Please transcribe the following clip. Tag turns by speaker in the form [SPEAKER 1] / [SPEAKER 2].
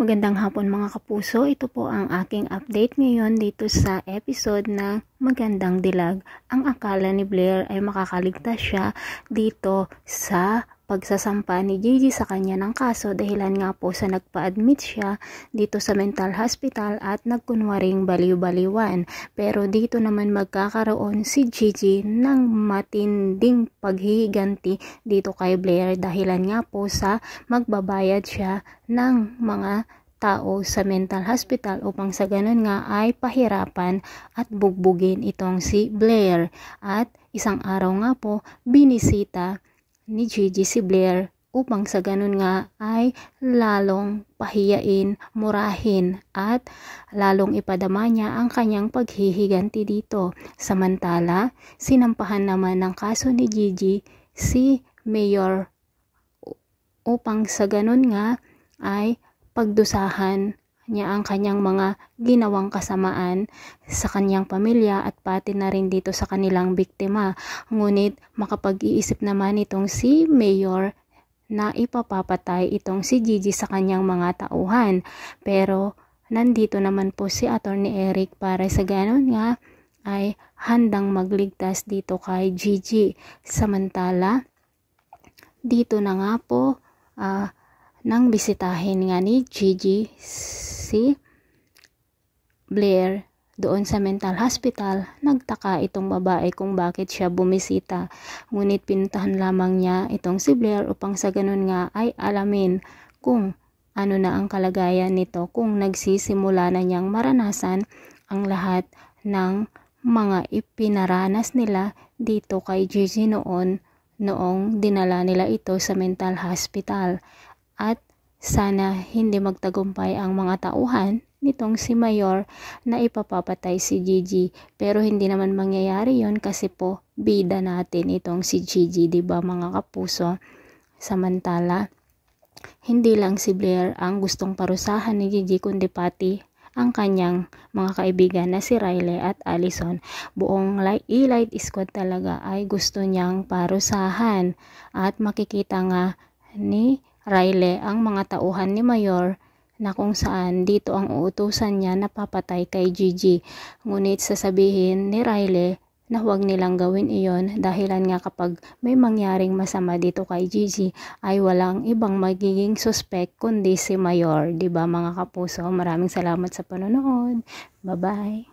[SPEAKER 1] Magandang hapon mga kapuso, ito po ang aking update ngayon dito sa episode ng Magandang Dilag. Ang akala ni Blair ay makakaligtas siya dito sa pagsasampa ni Gigi sa kanya ng kaso dahilan nga po sa nagpa-admit siya dito sa mental hospital at nagkunwaring baliw-baliwan. Pero dito naman magkakaroon si Gigi ng matinding paghihiganti dito kay Blair dahilan nga po sa magbabayad siya ng mga tao sa mental hospital upang sa ganun nga ay pahirapan at bugbugin itong si Blair. At isang araw nga po binisita ni Gigi si Blair upang sa ganun nga ay lalong pahiyain, murahin at lalong ipadama niya ang kanyang paghihiganti dito. Samantala, sinampahan naman ng kaso ni Gigi si Mayor upang sa ganun nga ay pagdusahan niya ang kanyang mga ginawang kasamaan sa kanyang pamilya at pati na rin dito sa kanilang biktima. Ngunit makapag-iisip naman itong si Mayor na ipapapatay itong si Gigi sa kanyang mga tauhan. Pero nandito naman po si Attorney Eric para sa ganun nga ay handang magligtas dito kay Gigi. Samantala, dito na nga po nang bisitahin nga ni Gigi si Blair doon sa mental hospital, nagtaka itong babae kung bakit siya bumisita. Ngunit pinuntahan lamang niya itong si Blair upang sa ganun nga ay alamin kung ano na ang kalagayan nito, kung nagsisimula na niyang maranasan ang lahat ng mga ipinaranas nila dito kay Gigi noong dinala nila ito sa mental hospital. At sana hindi magtagumpay ang mga tauhan nitong si Mayor na ipapapatay si Gigi. Pero hindi naman mangyayari yon kasi po bida natin itong si Gigi, diba mga kapuso? Samantala, hindi lang si Blair ang gustong parusahan ni Gigi kundi pati ang kanyang mga kaibigan na si Riley at Allison. Buong Elite Squad talaga ay gusto niyang parusahan at makikita nga ni Riley ang mga tauhan ni Mayor na kung saan dito ang uutusan niya na papatay kay Gigi. Ngunit sasabihin ni Riley na huwag nilang gawin iyon dahilan nga kapag may mangyaring masama dito kay Gigi ay walang ibang magiging suspect kundi si Mayor. Diba mga kapuso? Maraming salamat sa panonood. Bye-bye!